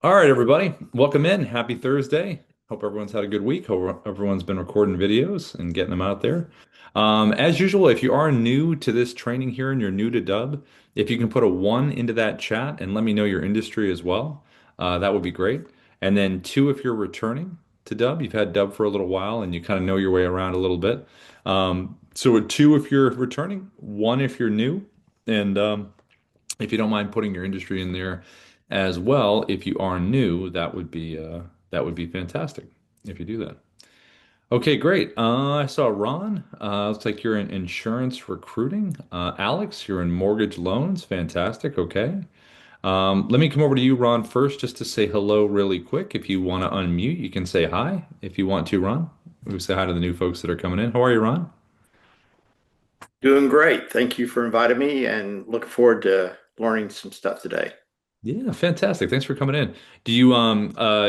All right, everybody, welcome in. Happy Thursday. Hope everyone's had a good week. Hope everyone's been recording videos and getting them out there. As usual, if you are new to this training here and you're new to Dubb, if you can put a one into that chat and let me know your industry as well, that would be great. And then two, if you're returning to Dubb, you've had Dubb for a little while and you kind of know your way around a little bit. So a two if you're returning, one if you're new, and if you don't mind putting your industry in there as well, if you are new, that would be fantastic if you do that. Okay, great. I saw Ron. Looks like you're in insurance recruiting. Alex, you're in mortgage loans. Fantastic. Okay. Let me come over to you, Ron, first, just to say hello really quick. If you want to unmute, you can say hi if you want to, Ron. We say hi to the new folks that are coming in. How are you, Ron? Doing great. Thank you for inviting me and looking forward to learning some stuff today. Yeah, fantastic. Thanks for coming in. Do you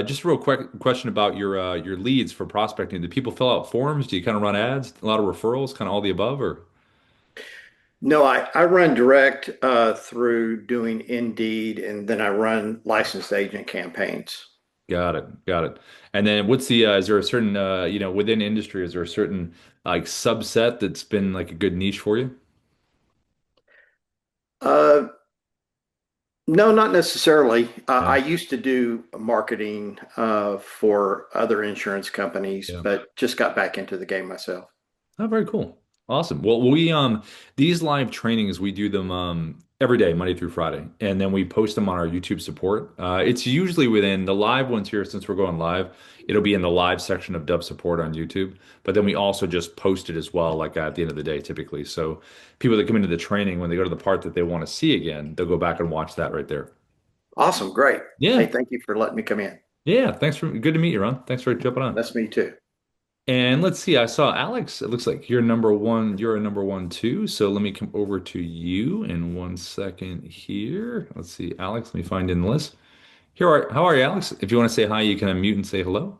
just a real quick question about your leads for prospecting? Do people fill out forms? Do you kind of run ads? A lot of referrals, kind of all the above, or No, I run direct through doing Indeed, and then I run licensed agent campaigns. got it, got it. And then what's the is there a certain within industry, is there a certain like subset that's been like a good niche for you? Uh, no, not necessarily. Yeah. I used to do marketing for other insurance companies, Yeah. but just got back into the game myself. Oh, very cool. Awesome. Well, we these live trainings we do them every day, Monday through Friday, and then we post them on our YouTube support. It's usually within the live ones here since we're going live. It'll be in the live section of Dub support on YouTube, but then we also just post it as well, like at the end of the day, typically. So people that come into the training, when they go to the part that they want to see again, they'll go back and watch that right there. Awesome, great. Hey, Yeah, thank you for letting me come in. yeah. Thanks for good to meet you, Ron. Thanks for jumping on. That's me too. And let's see, I saw Alex. It looks like you're number one. You're a number one too. So let me come over to you in one second here. Let's see, Alex, let me find you in the list. How are you, Alex? If you want to say hi, you can unmute and say hello.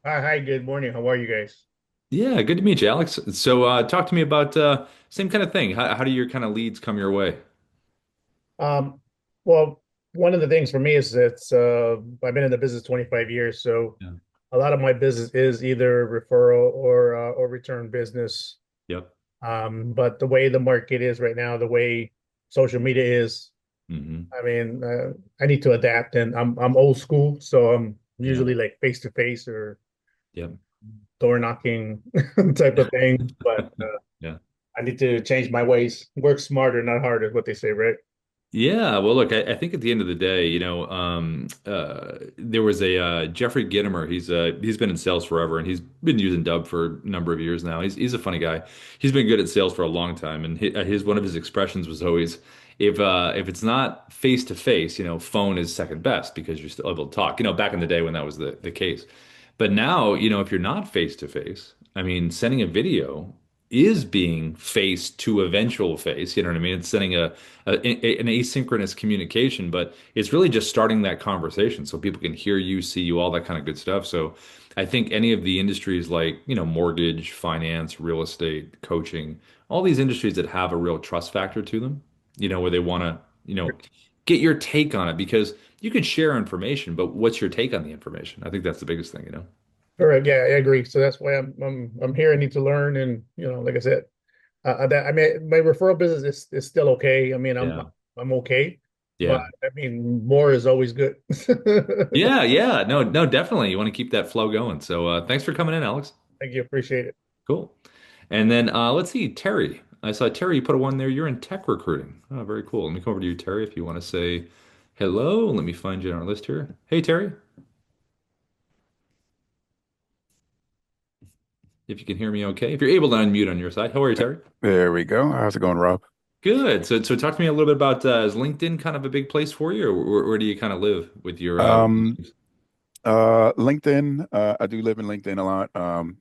Hi, good morning. How are you guys? Yeah, good to meet you, Alex. So talk to me about same kind of thing. How do your kind of leads come your way? Um, well, one of the things for me is I've been in the business 25 years, so Yeah. a lot of my business is either referral or return business. Yep. But the way the market is right now, the way social media is, Hmm. I mean, I need to adapt, and I'm old school, so I'm Yeah. usually like face to face or Yep. door knocking type of thing. But Yeah. I need to change my ways. Work smarter, not harder, is what they say, right? Yeah, well, look, I think at the end of the day, there was a Jeffrey Gitomer. He's been in sales forever, and he's been using Dubb for a number of years now. He's a funny guy. He's been good at sales for a long time, and his one of his expressions was always, if it's not face to face, phone is second best because you're still able to talk. Back in the day when that was the case. But now, if you're not face to face, I mean, sending a video is being face to eventual face. You know what I mean? It's sending an asynchronous communication, but it's really just starting that conversation so people can hear you, see you, all that kind of good stuff. So I think any of the industries like, mortgage, finance, real estate, coaching, all these industries that have a real trust factor to them, where they want to, get your take on it because you could share information, but what's your take on the information? I think that's the biggest thing. Correct. Yeah, I agree. So that's why I'm here. I need to learn, and like I said, that I mean, my referral business is still okay. I mean, Yeah. I'm okay, but Yeah. I mean, more is always good. Yeah, yeah. No, no, definitely. You want to keep that flow going. So thanks for coming in, Alex. Thank you. Appreciate it. Cool. And then let's see, Terry. I saw Terry, you put a one there. You're in tech recruiting. Oh, very cool. Let me come over to you, Terry, if you want to say hello. Let me find you on our list here. Hey, Terry, if you can hear me okay. If you're able to unmute on your side. How are you, Terry? There we go. How's it going, Rob? Good. So talk to me a little bit about is LinkedIn kind of a big place for you, or where do you kind of live with your Um, LinkedIn. I do live in LinkedIn a lot.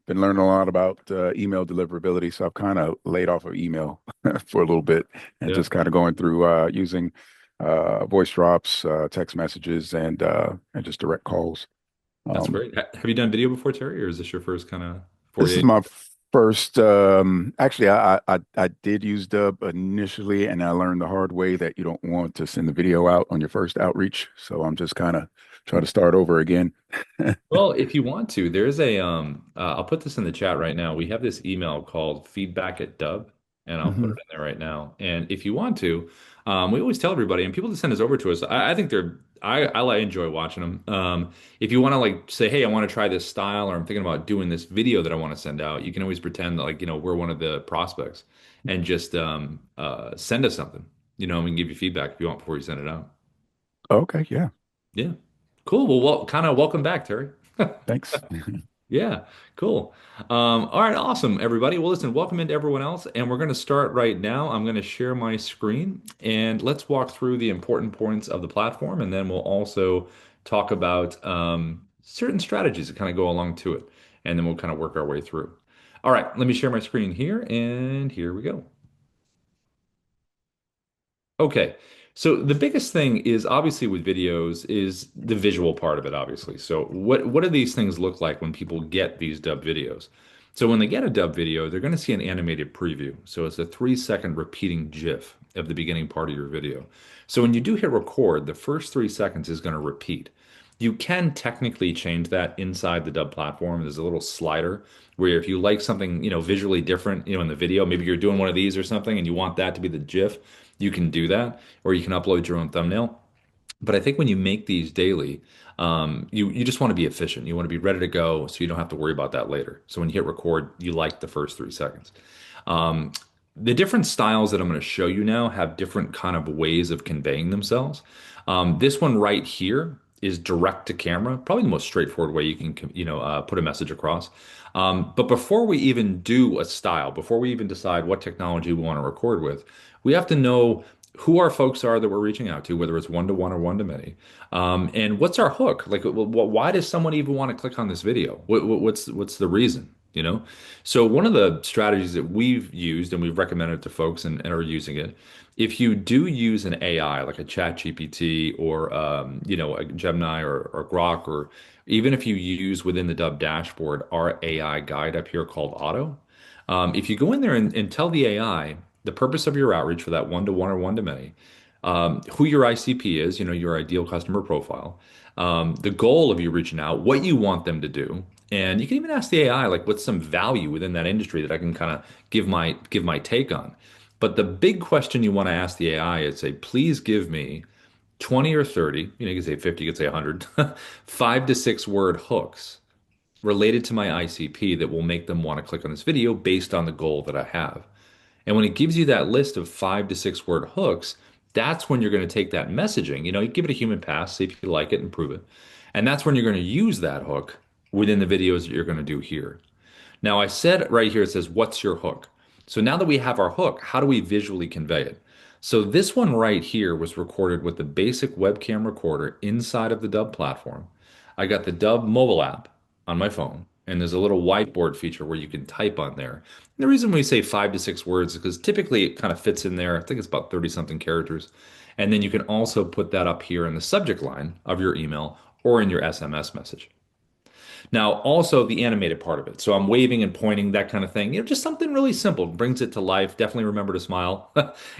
Been learning a lot about email deliverability, so I've kind of laid off of email for a little bit and yeah, just kind of going through using voice drops, text messages, and just direct calls. that's Um, great. Have you done video before, Terry, or is this your first kind of this is foray? my first. Actually, I did use Dub initially, and I learned the hard way that you don't want to send the video out on your first outreach. So I'm just kind of try to start over again. Well, if you want to, there's I'll put this in the chat right now. We have this email called feedback at Dubb, and I'll put it Hmm. in there right now. And if you want to, we always tell everybody, and people that send this over to us, I think I enjoy watching them. If you want to like say, hey, I want to try this style, or I'm thinking about doing this video that I want to send out, you can always pretend that like, we're one of the prospects and just send us something, and we can give you feedback if you want before you send it out. Okay, yeah. Yeah. Cool. Well, kind of welcome back, Terry. Thanks. Yeah, cool. All right, awesome, everybody. Well, listen, welcome into everyone else, and we're going to start right now. I'm going to share my screen, and let's walk through the important points of the platform, and then we'll also talk about certain strategies that kind of go along to it, and then we'll kind of work our way through. All right, let me share my screen here, and here we go. Okay. So the biggest thing is obviously with videos is the visual part of it, obviously. So what do these things look like when people get these dub videos? So when they get a dub video, they're going to see an animated preview. So it's a 3-second repeating GIF of the beginning part of your video. So when you do hit record, the first 3 seconds is going to repeat. You can technically change that inside the dub platform. There's a little slider where if you like something, visually different, in the video, maybe you're doing one of these or something and you want that to be the GIF, you can do that, or you can upload your own thumbnail. But I think when you make these daily, you just want to be efficient. You want to be ready to go so you don't have to worry about that later. So when you hit record, you like the first 3 seconds. Um, the different styles that I'm going to show you now have different kind of ways of conveying themselves. This one right here is direct to camera, probably the most straightforward way you can, put a message across. But before we even do a style, before we even decide what technology we want to record with, we have to know who our folks are that we're reaching out to, whether it's one to one or one to many, and what's our hook? Like, why does someone even want to click on this video? What's the reason? So one of the strategies that we've used and we've recommended to folks and are using it, if you do use an AI like a Chat GPT or a Gemini or Grok, or even if you use within the Dubb dashboard our AI guide up here called Auto, if you go in there and tell the AI the purpose of your outreach for that one to one or one to many, who your ICP is, your ideal customer profile, the goal of you reaching out, what you want them to do, and you can even ask the AI like, what's some value within that industry that I can kind of give my take on. But the big question you want to ask the AI is say, please give me 20 or 30, you can say 50, you can say 100, 5 to 6 word hooks related to my ICP that will make them want to click on this video based on the goal that I have. And when it gives you that list of 5 to 6 word hooks, that's when you're going to take that messaging, you give it a human pass, see if you like it and prove it. And that's when you're going to use that hook within the videos that you're going to do here. Now, I said right here, it says, what's your hook? So now that we have our hook, how do we visually convey it? So this one right here was recorded with the basic webcam recorder inside of the Dubb platform. I got the Dubb mobile app on my phone, and there's a little whiteboard feature where you can type on there. And the reason we say 5 to 6 words is because typically it kind of fits in there. I think it's about 30 something characters. And then you can also put that up here in the subject line of your email or in your SMS message. Now, also the animated part of it. So I'm waving and pointing, that kind of thing. Just something really simple, brings it to life. Definitely remember to smile.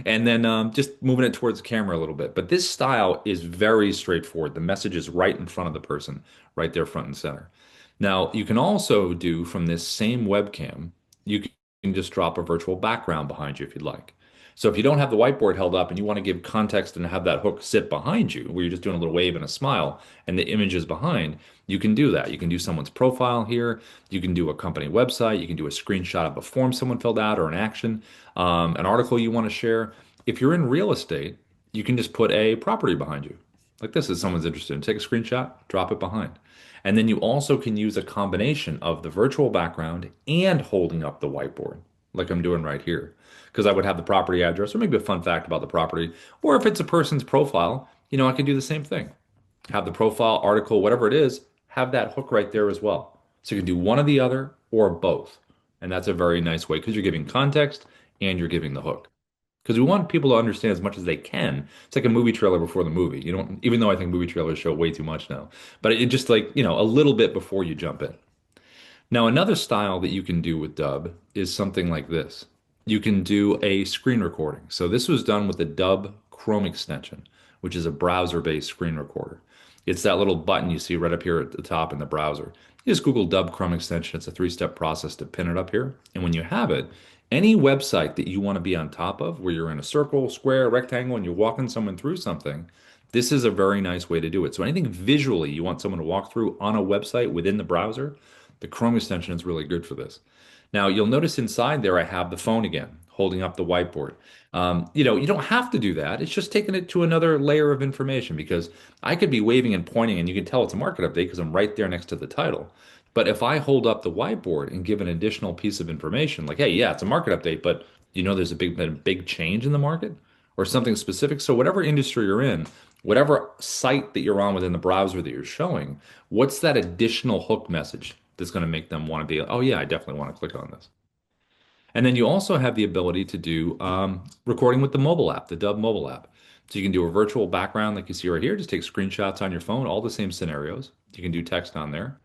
And then just moving it towards the camera a little bit. But this style is very straightforward. The message is right in front of the person, right there front and center. Now, you can also do from this same webcam, you can just drop a virtual background behind you if you'd like. So if you don't have the whiteboard held up and you want to give context and have that hook sit behind you, where you're just doing a little wave and a smile and the image is behind, you can do that. You can do someone's profile here. You can do a company website. You can do a screenshot of a form someone filled out or an action, an article you want to share. If you're in real estate, you can just put a property behind you. Like this, if someone's interested in, take a screenshot, drop it behind. And then you also can use a combination of the virtual background and holding up the whiteboard, like I'm doing right here. Because I would have the property address or maybe a fun fact about the property. Or if it's a person's profile, I could do the same thing. Have the profile, article, whatever it is, have that hook right there as well. So you can do one or the other or both. And that's a very nice way because you're giving context and you're giving the hook. Because we want people to understand as much as they can. It's like a movie trailer before the movie. You don't, even though I think movie trailers show way too much now, but it just like, a little bit before you jump in. Now, another style that you can do with Dubb is something like this. You can do a screen recording. So this was done with the Dubb Chrome extension, which is a browser-based screen recorder. It's that little button you see right up here at the top in the browser. You just Google Dubb Chrome extension. It's a three-step process to pin it up here. And when you have it, any website that you want to be on top of, where you're in a circle, square, rectangle, and you're walking someone through something, this is a very nice way to do it. So anything visually you want someone to walk through on a website within the browser, the Chrome extension is really good for this. Now, you'll notice inside there I have the phone again, holding up the whiteboard. You don't have to do that. It's just taking it to another layer of information because I could be waving and pointing, and you can tell it's a market update because I'm right there next to the title. But if I hold up the whiteboard and give an additional piece of information, like, hey, yeah, it's a market update, but there's been a big change in the market or something specific. So whatever industry you're in, whatever site that you're on within the browser that you're showing, what's that additional hook message that's going to make them want to be, oh yeah, I definitely want to click on this. And then you also have the ability to do recording with the mobile app, the Dubb mobile app. So you can do a virtual background like you see right here, just take screenshots on your phone, all the same scenarios. You can do text on there.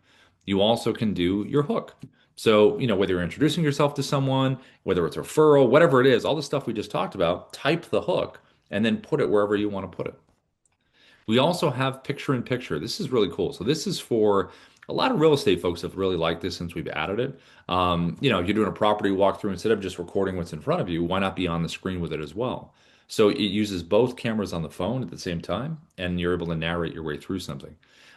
You also can do your hook. So, whether you're introducing yourself to someone, whether it's a referral, whatever it is, all the stuff we just talked about, type the hook and then put it wherever you want to put it. We also have picture in picture. This is really cool. So this is for a lot of real estate folks have really liked this since we've added it. If you're doing a property walkthrough, instead of just recording what's in front of you, why not be on the screen with it as well? So it uses both cameras on the phone at the same time, and you're able to narrate your way through something.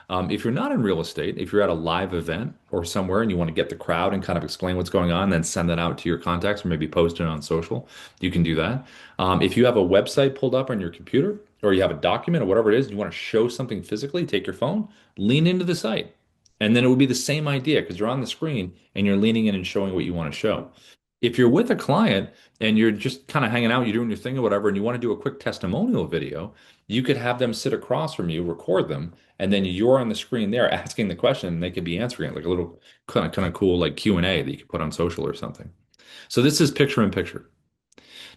If you're not in real estate, if you're at a live event or somewhere and you want to get the crowd and kind of explain what's going on, then send that out to your contacts or maybe post it on social, you can do that. If you have a website pulled up on your computer or you have a document or whatever it is, you want to show something physically, take your phone, lean into the site. And then it would be the same idea because you're on the screen and you're leaning in and showing what you want to show. If you're with a client and you're just kind of hanging out, you're doing your thing or whatever, and you want to do a quick testimonial video, you could have them sit across from you, record them, and then you're on the screen there asking the question, and they could be answering it like a little kind of cool like Q&A that you could put on social or something. So this is picture in picture.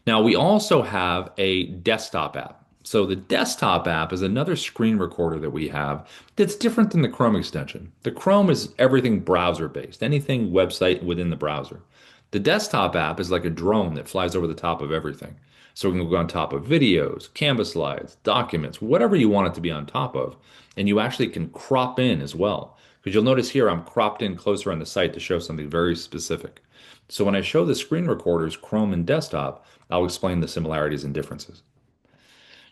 Now we also have a desktop app. So the desktop app is another screen recorder that we have that's different than the Chrome extension. The Chrome is everything browser based, anything website within the browser. The desktop app is like a drone that flies over the top of everything. So we can go on top of videos, Canvas slides, documents, whatever you want it to be on top of. And you actually can crop in as well. Because you'll notice here I'm cropped in closer on the site to show something very specific. So when I show the screen recorders, Chrome and desktop, I'll explain the similarities and differences.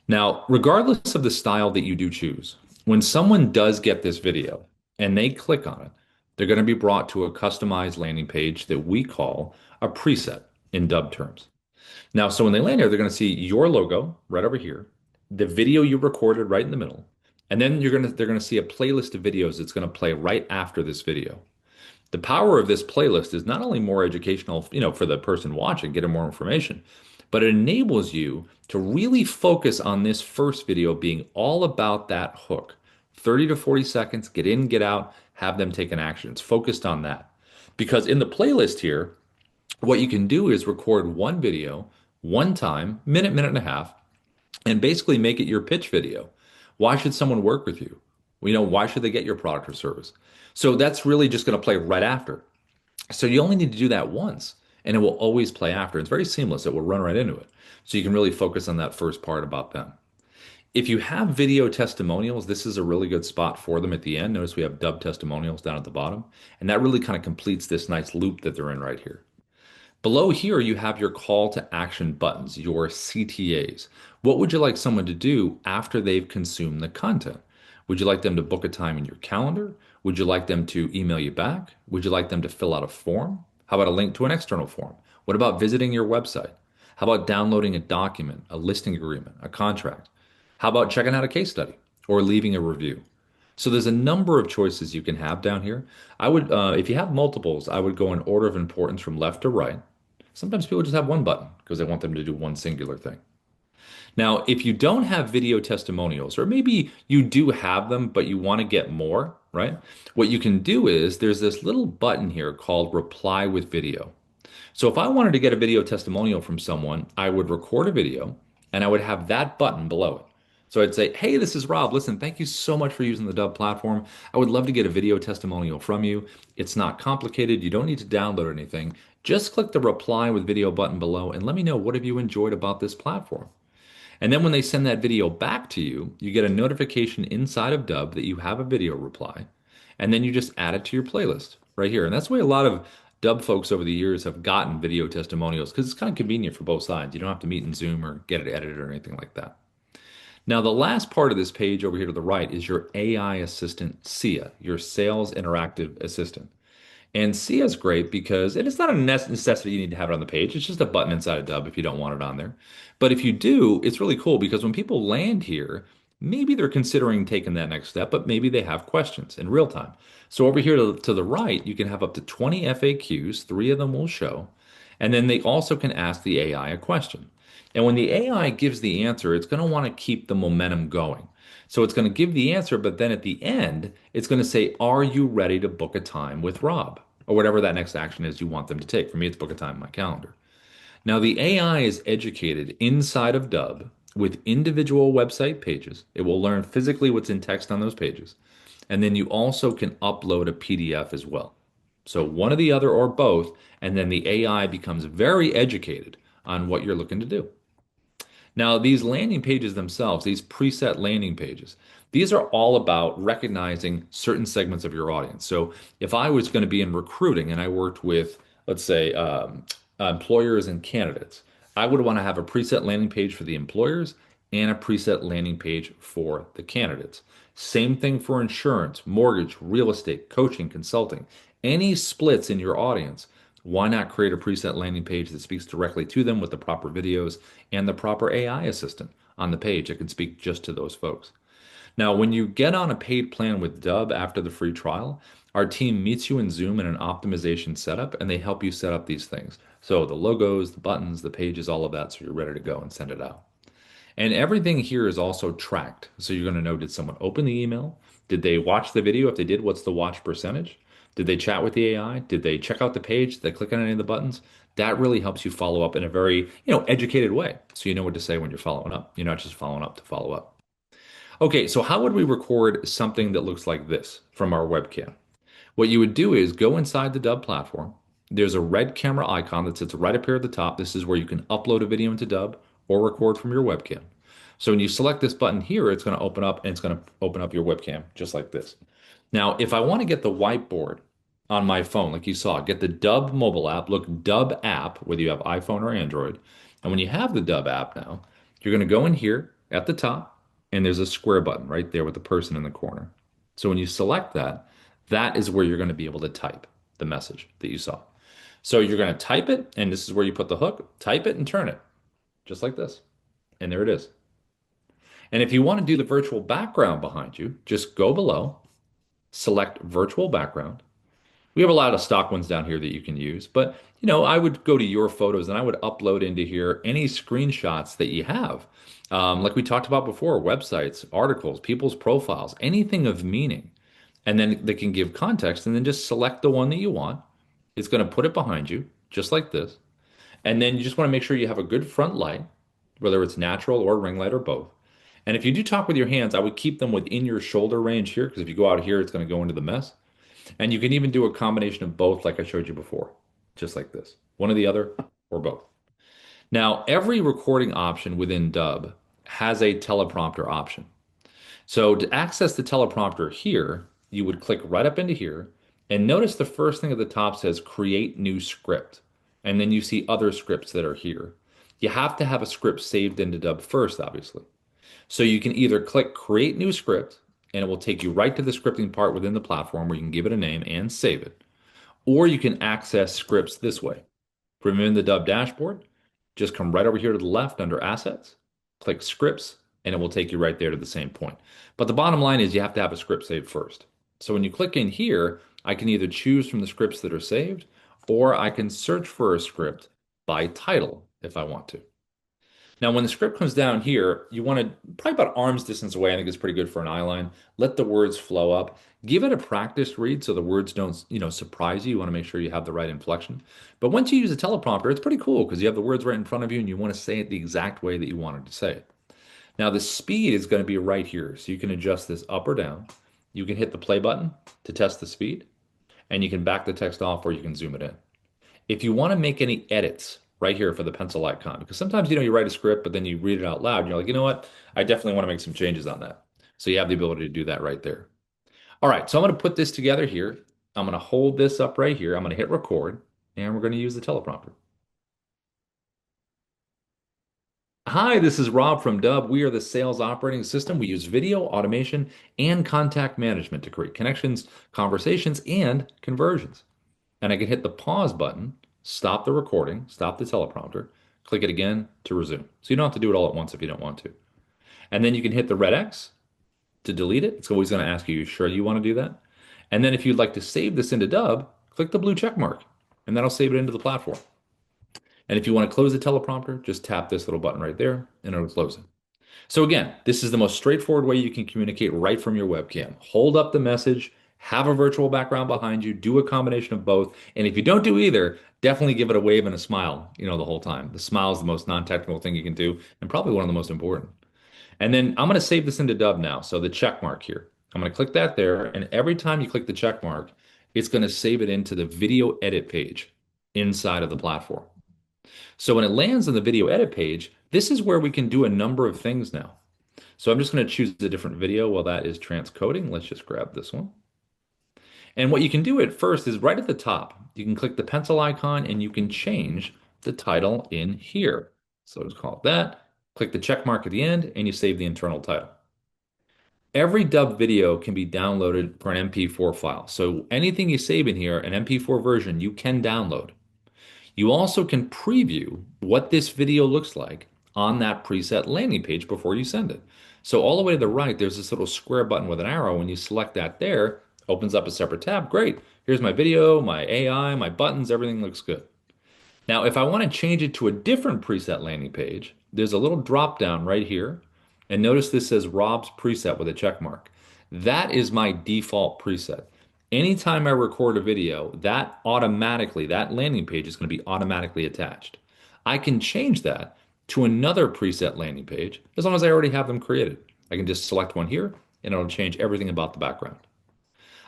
Now, regardless of the style that you do choose, when someone does get this video and they click on it, they're going to be brought to a customized landing page that we call a preset in Dubb terms. Now, so when they land here, they're going to see your logo right over here, the video you recorded right in the middle, and then they're going to see a playlist of videos that's going to play right after this video. The power of this playlist is not only more educational, for the person watching, getting more information, but it enables you to really focus on this first video being all about that hook. 30 to 40 seconds, get in, get out, have them take an action. It's focused on that. Because in the playlist here, what you can do is record one video, one time, minute, minute and a half, and basically make it your pitch video. Why should someone work with you? Why should they get your product or service? So that's really just going to play right after. So you only need to do that once and it will always play after. It's very seamless. It will run right into it. So you can really focus on that first part about them. If you have video testimonials, this is a really good spot for them at the end. Notice we have Dubb testimonials down at the bottom, and that really kind of completes this nice loop that they're in right here. Below here, you have your call to action buttons, your CTAs. What would you like someone to do after they've consumed the content? Would you like them to book a time in your calendar? Would you like them to email you back? Would you like them to fill out a form? How about a link to an external form? What about visiting your website? How about downloading a document, a listing agreement, a contract? How about checking out a case study or leaving a review? So there's a number of choices you can have down here. I would, if you have multiples, I would go in order of importance from left to right. Sometimes people just have one button because they want them to do one singular thing. Now, if you don't have video testimonials, or maybe you do have them, but you want to get more, right? What you can do is there's this little button here called reply with video. So if I wanted to get a video testimonial from someone, I would record a video and I would have that button below it. So I'd say, hey, this is Rob. Listen, thank you so much for using the Dubb platform. I would love to get a video testimonial from you. It's not complicated. You don't need to download anything. Just click the reply with video button below and let me know what have you enjoyed about this platform. And then when they send that video back to you, you get a notification inside of Dubb that you have a video reply, and then you just add it to your playlist right here. And that's the way a lot of Dubb folks over the years have gotten video testimonials because it's kind of convenient for both sides. You don't have to meet in Zoom or get it edited or anything like that. Now, the last part of this page over here to the right is your AI assistant, Sia, your sales interactive assistant. And Sia is great because, and it's not a necessity you need to have it on the page. It's just a button inside a Dubb if you don't want it on there. But if you do, it's really cool because when people land here, maybe they're considering taking that next step, but maybe they have questions in real time. So over here to the right, you can have up to 20 FAQs, three of them will show. And then they also can ask the AI a question. And when the AI gives the answer, it's going to want to keep the momentum going. So it's going to give the answer, but then at the end, it's going to say, "Are you ready to book a time with Rob?" Or whatever that next action is you want them to take. For me, it's book a time in my calendar. Now, the AI is educated inside of Dubb with individual website pages. It will learn physically what's in text on those pages. And then you also can upload a PDF as well. So one or the other or both, and then the AI becomes very educated on what you're looking to do. Now, these landing pages themselves, these preset landing pages, these are all about recognizing certain segments of your audience. So, if I was going to be in recruiting and I worked with, let's say, employers and candidates, I would want to have a preset landing page for the employers and a preset landing page for the candidates. Same thing for insurance, mortgage, real estate, coaching, consulting. Any splits in your audience, why not create a preset landing page that speaks directly to them with the proper videos and the proper AI assistant on the page that can speak just to those folks? Now, when you get on a paid plan with Dubb after the free trial, our team meets you in Zoom in an optimization setup and they help you set up these things. So the logos, the buttons, the pages, all of that, so you're ready to go and send it out. And everything here is also tracked. So you're going to know, did someone open the email? Did they watch the video? If they did, what's the watch percentage? Did they chat with the AI? Did they check out the page? Did they click on any of the buttons? That really helps you follow up in a very, educated way. So you know what to say when you're following up. You're not just following up to follow up. Okay, so how would we record something that looks like this from our webcam? What you would do is go inside the Dubb platform. There's a red camera icon that sits right up here at the top. This is where you can upload a video into Dubb or record from your webcam. So when you select this button here, it's going to open up and it's going to open up your webcam just like this. Now, if I want to get the whiteboard on my phone, like you saw, get the Dubb mobile app, look Dubb app, whether you have iPhone or Android. And when you have the Dubb app now, you're going to go in here at the top and there's a square button right there with the person in the corner. So when you select that, that is where you're going to be able to type the message that you saw. So you're going to type it, and this is where you put the hook, type it and turn it, just like this. And there it is. And if you want to do the virtual background behind you, just go below, select virtual background. We have a lot of stock ones down here that you can use, but I would go to your photos and I would upload into here any screenshots that you have. Like we talked about before, websites, articles, people's profiles, anything of meaning. And then they can give context and then just select the one that you want. It's going to put it behind you, just like this. And then you just want to make sure you have a good front light, whether it's natural or ring light or both. And if you do talk with your hands, I would keep them within your shoulder range here, because if you go out here, it's going to go into the mess. And you can even do a combination of both, like I showed you before, just like this. One or the other, or both. Now, every recording option within Dubb has a teleprompter option. So to access the teleprompter here, you would click right up into here and notice the first thing at the top says create new script. And then you see other scripts that are here. You have to have a script saved into Dubb first, obviously. So you can either click create new script and it will take you right to the scripting part within the platform where you can give it a name and save it. Or you can access scripts this way. From within the Dubb dashboard, just come right over here to the left under assets, click scripts, and it will take you right there to the same point. But the bottom line is you have to have a script saved first. So when you click in here, I can either choose from the scripts that are saved, or I can search for a script by title if I want to. Now, when the script comes down here, you want to probably about arm's distance away. I think it's pretty good for an eye line. Let the words flow up. Give it a practice read so the words don't, surprise you. You want to make sure you have the right inflection. But once you use a teleprompter, it's pretty cool because you have the words right in front of you and you want to say it the exact way that you wanted to say it. Now, the speed is going to be right here. So you can adjust this up or down. You can hit the play button to test the speed, and you can back the text off or you can zoom it in. If you want to make any edits right here for the pencil icon. Because sometimes, you write a script, but then you read it out loud and you're like, you know what? I definitely want to make some changes on that. So you have the ability to do that right there. All right, so I'm going to put this together here. I'm going to hold this up right here. I'm going to hit record, and we're going to use the teleprompter. Hi, this is Rob from Dubb. We are the sales operating system. We use video, automation, and contact management to create connections, conversations, and conversions. And I can hit the pause button, stop the recording, stop the teleprompter, click it again to resume. So you don't have to do it all at once if you don't want to. And then you can hit the red X to delete it. It's always going to ask you, sure you want to do that? And then if you'd like to save this into Dubb, click the blue check mark, and that'll save it into the platform. And if you want to close the teleprompter, just tap this little button right there, and it'll close it. So again, this is the most straightforward way you can communicate right from your webcam. Hold up the message, have a virtual background behind you, do a combination of both. And if you don't do either, definitely give it a wave and a smile, the whole time. The smile is the most non-technical thing you can do, and probably one of the most important. And then I'm going to save this into Dubb now. So the check mark here, I'm going to click that there. And every time you click the check mark, it's going to save it into the video edit page inside of the platform. So when it lands on the video edit page, this is where we can do a number of things now. So I'm just going to choose a different video while that is transcoding. Let's just grab this one. And what you can do at first is right at the top, you can click the pencil icon and you can change the title in here. So let's call it that. Click the check mark at the end and you save the internal title. Every Dubb video can be downloaded for an MP4 file. So anything you save in here, an MP4 version, you can download. You also can preview what this video looks like on that preset landing page before you send it. So all the way to the right, there's this little square button with an arrow. When you select that there, opens up a separate tab. Great. Here's my video, my AI, my buttons, everything looks good. Now, if I want to change it to a different preset landing page, there's a little drop down right here. And notice this says Rob's preset with a check mark. That is my default preset. Anytime I record a video, that landing page is going to be automatically attached. I can change that to another preset landing page as long as I already have them created. I can just select one here and it'll change everything about the background.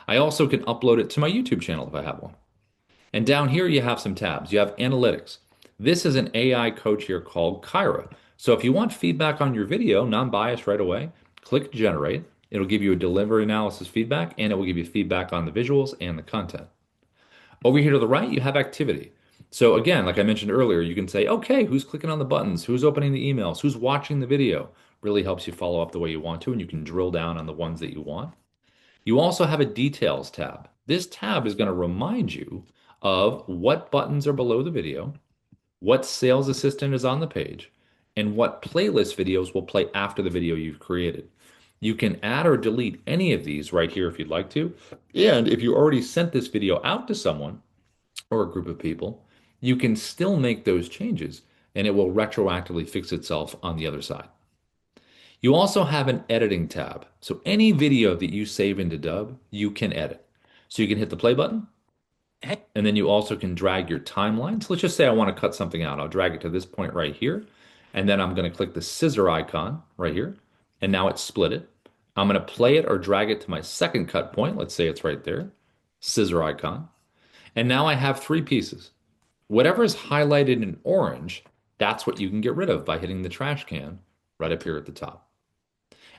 I also can upload it to my YouTube channel if I have one. And down here, you have some tabs. You have analytics. This is an AI coach here called Kyra. So if you want feedback on your video, non-biased right away, click generate. It'll give you a delivery analysis feedback, and it will give you feedback on the visuals and the content. Over here to the right, you have activity. So again, like I mentioned earlier, you can say, okay, who's clicking on the buttons? Who's opening the emails? Who's watching the video? Really helps you follow up the way you want to, and you can drill down on the ones that you want. You also have a details tab. This tab is going to remind you of what buttons are below the video, what sales assistant is on the page, and what playlist videos will play after the video you've created. You can add or delete any of these right here if you'd like to. And if you already sent this video out to someone or a group of people, you can still make those changes and it will retroactively fix itself on the other side. You also have an editing tab. So any video that you save into Dubb, you can edit. So you can hit the play button, and then you also can drag your timeline. So let's just say I want to cut something out. I'll drag it to this point right here, and then I'm going to click the scissor icon right here, and now it's split it. I'm going to play it or drag it to my second cut point. Let's say it's right there, scissor icon. And now I have three pieces. Whatever is highlighted in orange, that's what you can get rid of by hitting the trash can right up here at the top.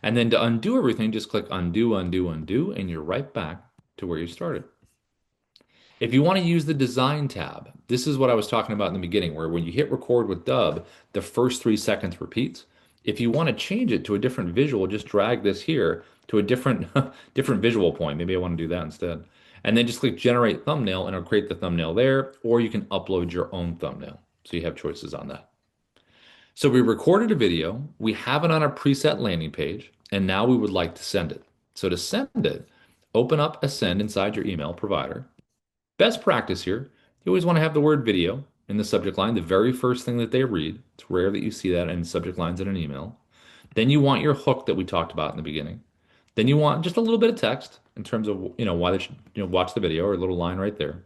And then to undo everything, just click undo, undo, undo, and you're right back to where you started. If you want to use the design tab, this is what I was talking about in the beginning, where when you hit record with Dubb, the first 3 seconds repeats. If you want to change it to a different visual, just drag this here to a different different visual point. Maybe I want to do that instead. And then just click generate thumbnail and it'll create the thumbnail there, or you can upload your own thumbnail. So you have choices on that. So we recorded a video, we have it on our preset landing page, and now we would like to send it. So to send it, open up a send inside your email provider. Best practice here, you always want to have the word video in the subject line, the very first thing that they read. It's rare that you see that in subject lines in an email. Then you want your hook that we talked about in the beginning. Then you want just a little bit of text in terms of, why they should, watch the video, or a little line right there.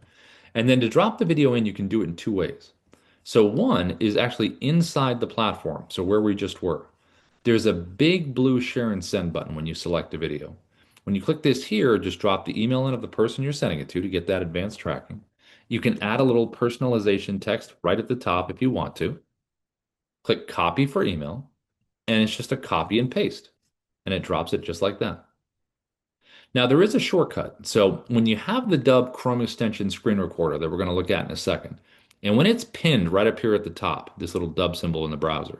And then to drop the video in, you can do it in two ways. So one is actually inside the platform, so where we just were. There's a big blue share and send button when you select a video. When you click this here, just drop the email in of the person you're sending it to get that advanced tracking. You can add a little personalization text right at the top if you want to. Click copy for email, and it's just a copy and paste, and it drops it just like that. Now, there is a shortcut. So when you have the Dubb Chrome extension screen recorder that we're going to look at in a second, and when it's pinned right up here at the top, this little Dubb symbol in the browser,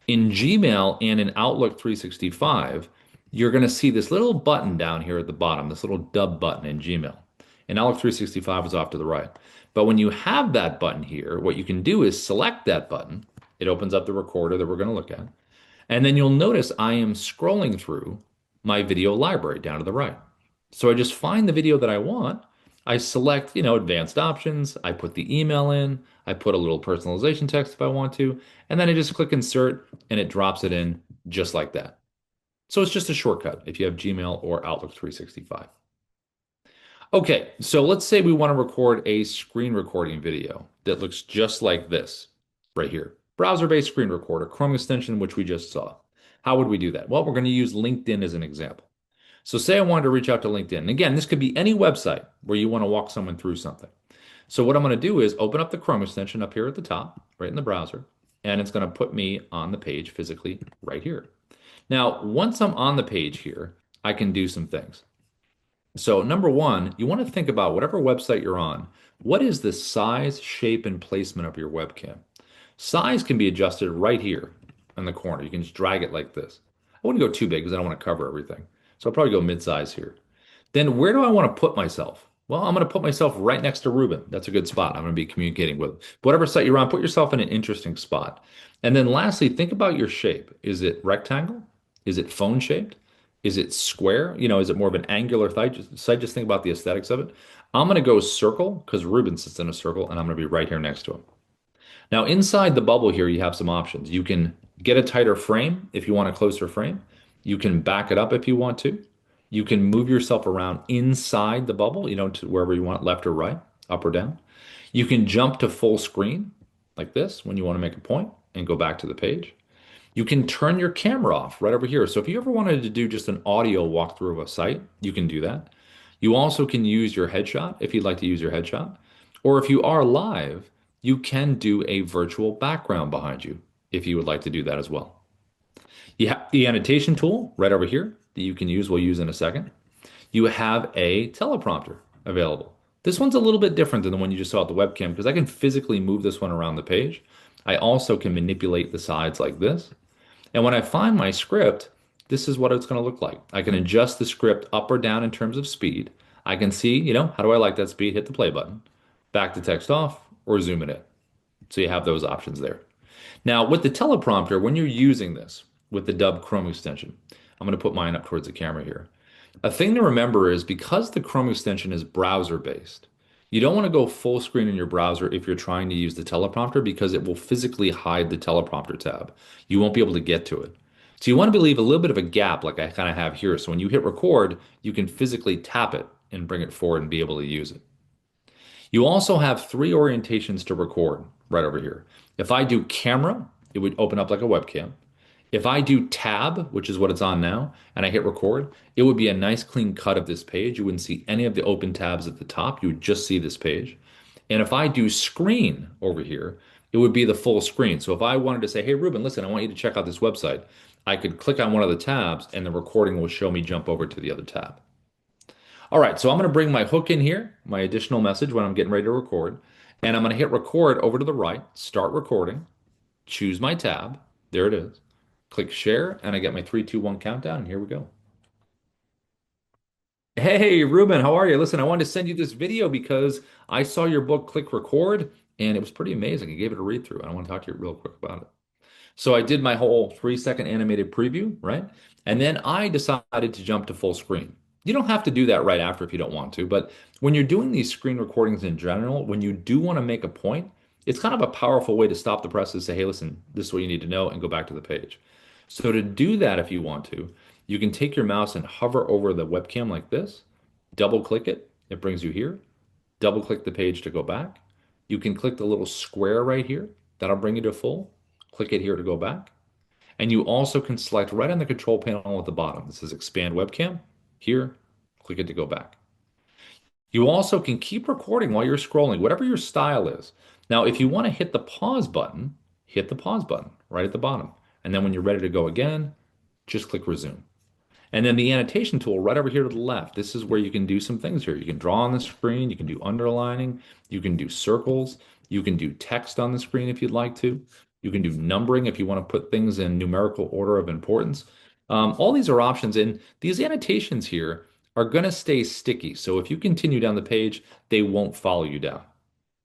in Gmail and in Outlook 365, you're going to see this little button down here at the bottom, this little Dubb button in Gmail. And Outlook 365 is off to the right. But when you have that button here, what you can do is select that button. It opens up the recorder that we're going to look at. And then you'll notice I am scrolling through my video library down to the right. So I just find the video that I want. I select, advanced options. I put the email in. I put a little personalization text if I want to. And then I just click insert and it drops it in just like that. So it's just a shortcut if you have Gmail or Outlook 365. Okay, so let's say we want to record a screen recording video that looks just like this right here. Browser-based screen recorder, Chrome extension, which we just saw. How would we do that? Well, we're going to use LinkedIn as an example. So say I wanted to reach out to LinkedIn. And again, this could be any website where you want to walk someone through something. So what I'm going to do is open up the Chrome extension up here at the top, right in the browser, and it's going to put me on the page physically right here. Now, once I'm on the page here, I can do some things. So number one, you want to think about whatever website you're on. What is the size, shape, and placement of your webcam? Size can be adjusted right here in the corner. You can just drag it like this. I wouldn't go too big because I don't want to cover everything. So I'll probably go mid-size here. Then where do I want to put myself? Well, I'm going to put myself right next to Ruben. That's a good spot. I'm going to be communicating with. Whatever site you're on, put yourself in an interesting spot. And then lastly, think about your shape. Is it rectangle? Is it phone shaped? Is it square? Is it more of an angular site? Just think about the aesthetics of it. I'm going to go circle because Ruben sits in a circle and I'm going to be right here next to him. Now, inside the bubble here, you have some options. You can get a tighter frame if you want a closer frame. You can back it up if you want to. You can move yourself around inside the bubble, to wherever you want, left or right, up or down. You can jump to full screen like this when you want to make a point and go back to the page. You can turn your camera off right over here. So if you ever wanted to do just an audio walkthrough of a site, you can do that. You also can use your headshot if you'd like to use your headshot. Or if you are live, you can do a virtual background behind you if you would like to do that as well. You have the annotation tool right over here that you can use, we'll use in a second. You have a teleprompter available. This one's a little bit different than the one you just saw at the webcam because I can physically move this one around the page. I also can manipulate the sides like this. And when I find my script, this is what it's going to look like. I can adjust the script up or down in terms of speed. I can see, how do I like that speed? Hit the play button, back the text off, or zoom it in. So you have those options there. Now, with the teleprompter, when you're using this with the Dubb Chrome extension, I'm going to put mine up towards the camera here. A thing to remember is because the Chrome extension is browser based, you don't want to go full screen in your browser if you're trying to use the teleprompter because it will physically hide the teleprompter tab. You won't be able to get to it. So you want to leave a little bit of a gap like I kind of have here. So when you hit record, you can physically tap it and bring it forward and be able to use it. You also have three orientations to record right over here. If I do camera, it would open up like a webcam. If I do tab, which is what it's on now, and I hit record, it would be a nice clean cut of this page. You wouldn't see any of the open tabs at the top. You would just see this page. And if I do screen over here, it would be the full screen. So if I wanted to say, hey, Ruben, listen, I want you to check out this website, I could click on one of the tabs and the recording will show me jump over to the other tab. All right, so I'm going to bring my hook in here, my additional message when I'm getting ready to record, and I'm going to hit record over to the right, start recording, choose my tab. There it is. Click share, and I get my 3, 2, 1 countdown, and here we go. Hey, Ruben, how are you? Listen, I wanted to send you this video because I saw your book, Click Record, and it was pretty amazing. I gave it a read through, and I want to talk to you real quick about it. So I did my whole 3-second animated preview, right? And then I decided to jump to full screen. You don't have to do that right after if you don't want to, but when you're doing these screen recordings in general, when you do want to make a point, it's kind of a powerful way to stop the press and say, hey, listen, this is what you need to know, and go back to the page. So to do that, if you want to, you can take your mouse and hover over the webcam like this, double click it, it brings you here, double click the page to go back. You can click the little square right here, that'll bring you to full. Click it here to go back. And you also can select right on the control panel at the bottom. This says expand webcam. Here, click it to go back. You also can keep recording while you're scrolling, whatever your style is. Now, if you want to hit the pause button right at the bottom. And then when you're ready to go again, just click resume. And then the annotation tool right over here to the left, this is where you can do some things here. You can draw on the screen, you can do underlining, you can do circles, you can do text on the screen if you'd like to. You can do numbering if you want to put things in numerical order of importance. All these are options, and these annotations here are going to stay sticky. So if you continue down the page, they won't follow you down.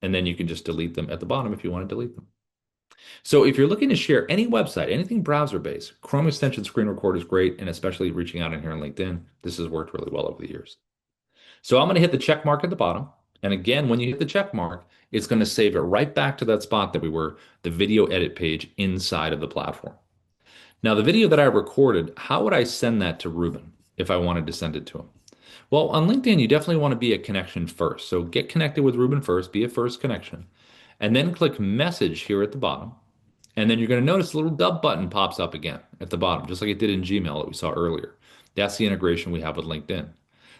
And then you can just delete them at the bottom if you want to delete them. So if you're looking to share any website, anything browser-based, Chrome extension screen record is great, and especially reaching out in here on LinkedIn, this has worked really well over the years. So I'm going to hit the check mark at the bottom. And again, when you hit the check mark, it's going to save it right back to that spot that we were, the video edit page inside of the platform. Now, the video that I recorded, how would I send that to Ruben if I wanted to send it to him? Well, on LinkedIn, you definitely want to be a connection first. So get connected with Ruben first, be a first connection, and then click message here at the bottom. And then you're going to notice a little Dubb button pops up again at the bottom, just like it did in Gmail that we saw earlier. That's the integration we have with LinkedIn.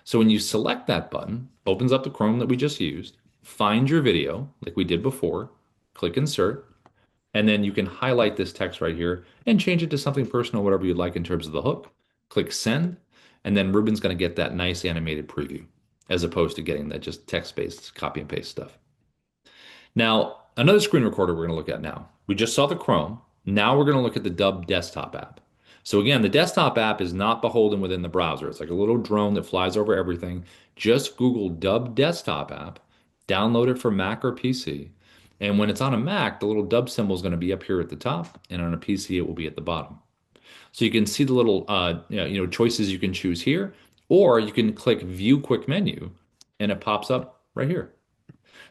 So when you select that button, opens up the Chrome that we just used, find your video like we did before, click insert, and then you can highlight this text right here and change it to something personal, whatever you'd like in terms of the hook. Click send, and then Ruben's going to get that nice animated preview as opposed to getting that just text-based copy and paste stuff. Now, another screen recorder we're going to look at now. We just saw the Chrome. Now we're going to look at the Dubb desktop app. So again, the desktop app is not beholden within the browser. It's like a little drone that flies over everything. Just Google Dubb desktop app, download it for Mac or PC. And when it's on a Mac, the little Dubb symbol is going to be up here at the top, and on a PC, it will be at the bottom. So you can see the little choices you can choose here, or you can click View Quick Menu, and it pops up right here.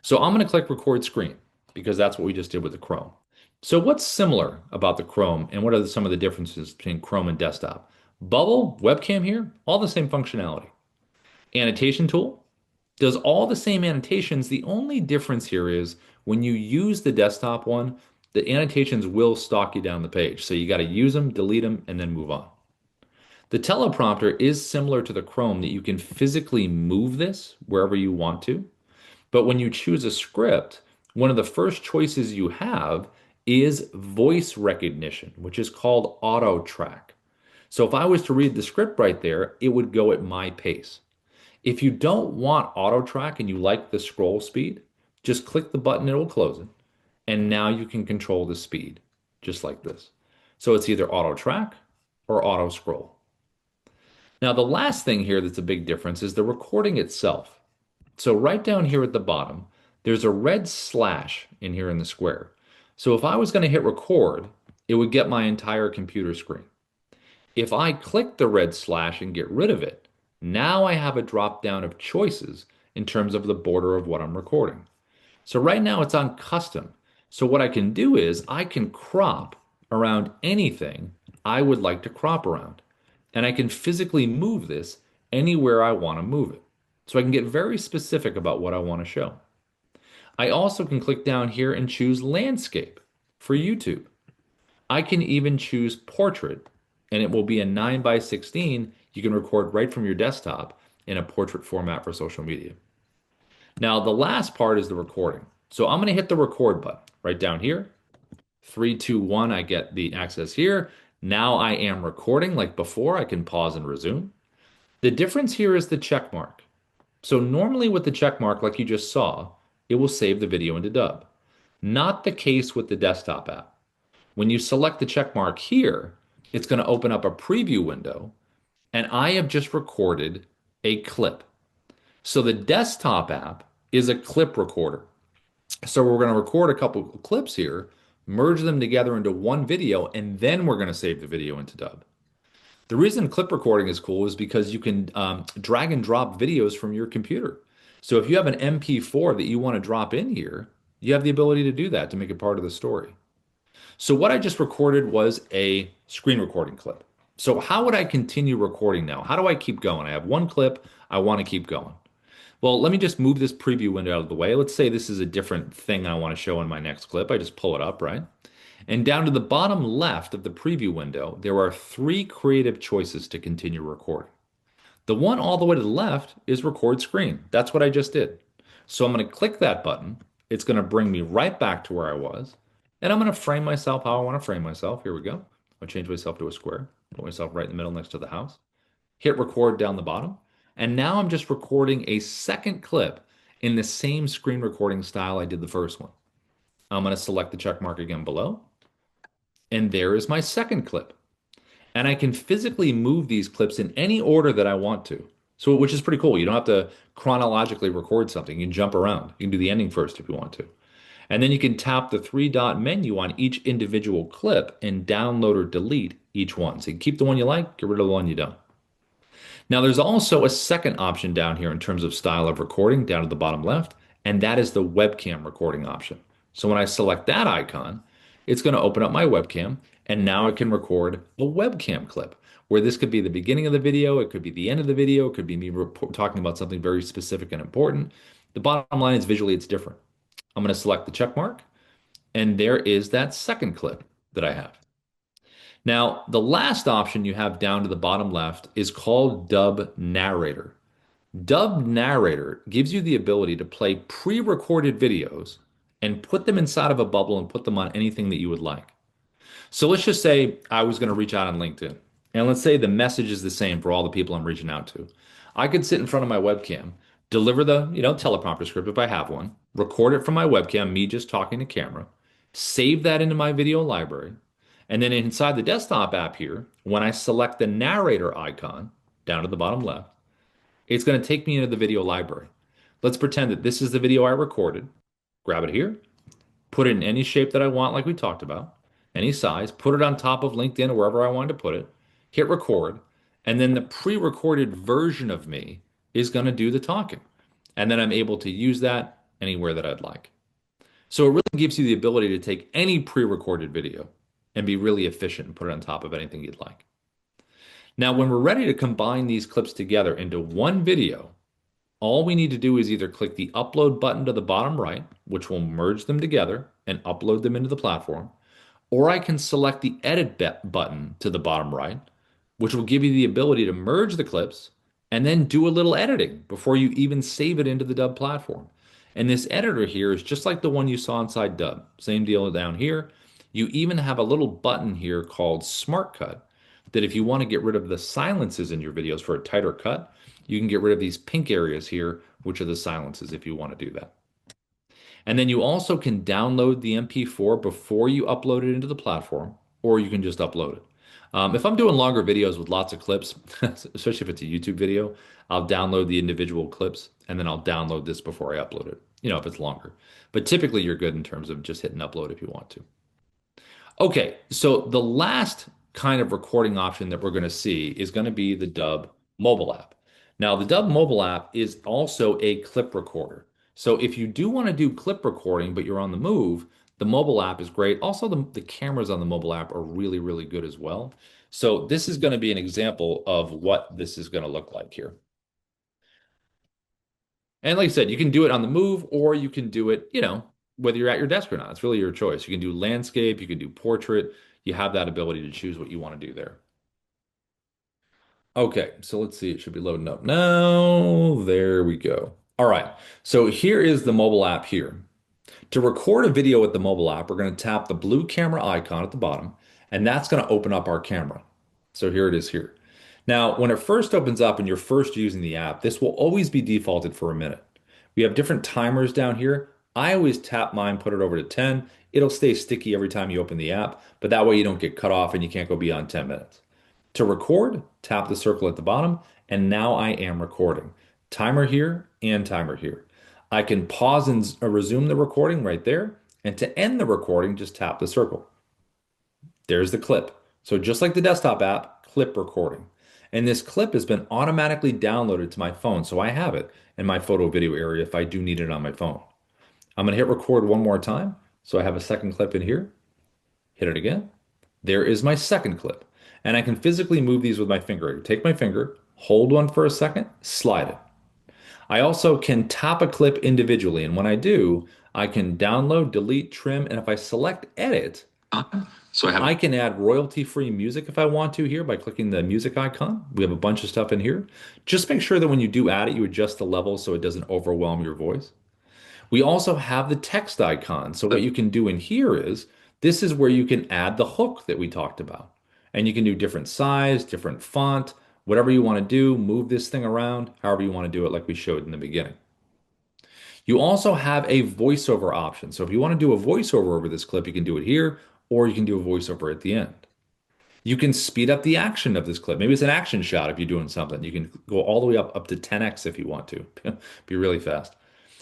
So I'm going to click record screen because that's what we just did with the Chrome. So what's similar about the Chrome and what are some of the differences between Chrome and desktop? Bubble, webcam here, all the same functionality. Annotation tool does all the same annotations. The only difference here is when you use the desktop one, the annotations will stalk you down the page. So you got to use them, delete them, and then move on. The teleprompter is similar to the Chrome that you can physically move this wherever you want to. But when you choose a script, one of the first choices you have is voice recognition, which is called auto track. So if I was to read the script right there, it would go at my pace. If you don't want auto track and you like the scroll speed, just click the button, it will close it. And now you can control the speed, just like this. So it's either auto track or auto scroll. Now, the last thing here that's a big difference is the recording itself. So right down here at the bottom, there's a red slash in here in the square. So if I was going to hit record, it would get my entire computer screen. If I click the red slash and get rid of it, now I have a drop down of choices in terms of the border of what I'm recording. So right now it's on custom. So what I can do is I can crop around anything I would like to crop around. And I can physically move this anywhere I want to move it. So I can get very specific about what I want to show. I also can click down here and choose landscape for YouTube. I can even choose portrait, and it will be a 9:16. You can record right from your desktop in a portrait format for social media. Now, the last part is the recording. So I'm going to hit the record button right down here. 3, 2, 1, I get the access here. Now I am recording like before. I can pause and resume. The difference here is the check mark. So normally with the check mark, like you just saw, it will save the video into Dubb. Not the case with the desktop app. When you select the check mark here, it's going to open up a preview window, and I have just recorded a clip. So the desktop app is a clip recorder. So we're going to record a couple of clips here, merge them together into one video, and then we're going to save the video into Dubb. The reason clip recording is cool is because you can drag and drop videos from your computer. So if you have an MP4 that you want to drop in here, you have the ability to do that to make it part of the story. So what I just recorded was a screen recording clip. So how would I continue recording now? How do I keep going? I have one clip. I want to keep going. Well, let me just move this preview window out of the way. Let's say this is a different thing I want to show in my next clip. I just pull it up, right? And down to the bottom left of the preview window, there are 3 creative choices to continue recording. The one all the way to the left is record screen. That's what I just did. So I'm going to click that button. It's going to bring me right back to where I was. And I'm going to frame myself how I want to frame myself. Here we go. I'll change myself to a square. Put myself right in the middle next to the house. Hit record down the bottom. And now I'm just recording a second clip in the same screen recording style I did the first one. I'm going to select the check mark again below. And there is my second clip. And I can physically move these clips in any order that I want to. So, which is pretty cool. You don't have to chronologically record something. You can jump around. You can do the ending first if you want to. And then you can tap the three dot menu on each individual clip and download or delete each one. So you can keep the one you like, get rid of the one you don't. Now, there's also a second option down here in terms of style of recording down at the bottom left, and that is the webcam recording option. So when I select that icon, it's going to open up my webcam, and now I can record a webcam clip where this could be the beginning of the video, it could be the end of the video, it could be me talking about something very specific and important. The bottom line is visually it's different. I'm going to select the check mark, and there is that second clip that I have. Now, the last option you have down to the bottom left is called Dubb Narrator. Dubb Narrator gives you the ability to play pre-recorded videos and put them inside of a bubble and put them on anything that you would like. So let's just say I was going to reach out on LinkedIn. And let's say the message is the same for all the people I'm reaching out to. I could sit in front of my webcam, deliver the, teleprompter script if I have one, record it from my webcam, me just talking to camera, save that into my video library, and then inside the desktop app here, when I select the narrator icon down at the bottom left, it's going to take me into the video library. Let's pretend that this is the video I recorded. Grab it here, put it in any shape that I want, like we talked about, any size, put it on top of LinkedIn or wherever I wanted to put it, hit record, and then the pre-recorded version of me is going to do the talking. And then I'm able to use that anywhere that I'd like. So it really gives you the ability to take any pre-recorded video and be really efficient and put it on top of anything you'd like. Now, when we're ready to combine these clips together into one video, all we need to do is either click the upload button to the bottom right, which will merge them together and upload them into the platform, or I can select the edit button to the bottom right, which will give you the ability to merge the clips and then do a little editing before you even save it into the Dubb platform. And this editor here is just like the one you saw inside Dubb. Same deal down here. You even have a little button here called Smart Cut that if you want to get rid of the silences in your videos for a tighter cut, you can get rid of these pink areas here, which are the silences if you want to do that. And then you also can download the MP4 before you upload it into the platform, or you can just upload it. If I'm doing longer videos with lots of clips, especially if it's a YouTube video, I'll download the individual clips and then I'll download this before I upload it, if it's longer. But typically you're good in terms of just hitting upload if you want to. Okay, so the last kind of recording option that we're going to see is going to be the Dubb mobile app. Now, the Dubb mobile app is also a clip recorder. So if you do want to do clip recording, but you're on the move, the mobile app is great. Also, the cameras on the mobile app are really, really good as well. So this is going to be an example of what this is going to look like here. And like I said, you can do it on the move or you can do it, whether you're at your desk or not. It's really your choice. You can do landscape, you can do portrait. You have that ability to choose what you want to do there. Okay, so let's see. It should be loading up now. There we go. All right, so here is the mobile app here. To record a video with the mobile app, we're going to tap the blue camera icon at the bottom, and that's going to open up our camera. So here it is here. Now, when it first opens up and you're first using the app, this will always be defaulted for a minute. We have different timers down here. I always tap mine, put it over to 10. It'll stay sticky every time you open the app, but that way you don't get cut off and you can't go beyond 10 minutes. To record, tap the circle at the bottom, and now I am recording. Timer here and timer here. I can pause and resume the recording right there, and to end the recording, just tap the circle. There's the clip. So just like the desktop app, clip recording. And this clip has been automatically downloaded to my phone, so I have it in my photo video area if I do need it on my phone. I'm going to hit record one more time, so I have a second clip in here. Hit it again. There is my second clip. And I can physically move these with my finger. Take my finger, hold one for a second, slide it. I also can tap a clip individually, and when I do, I can download, delete, trim, and if I select edit, So I can add royalty-free music if I want to here by clicking the music icon. We have a bunch of stuff in here. Just make sure that when you do add it, you adjust the level so it doesn't overwhelm your voice. We also have the text icon. So what you can do in here is this is where you can add the hook that we talked about. And you can do different size, different font, whatever you want to do, move this thing around, however you want to do it like we showed in the beginning. You also have a voiceover option. So if you want to do a voiceover over this clip, you can do it here, or you can do a voiceover at the end. You can speed up the action of this clip. Maybe it's an action shot if you're doing something. You can go all the way up to 10x if you want to. Be really fast.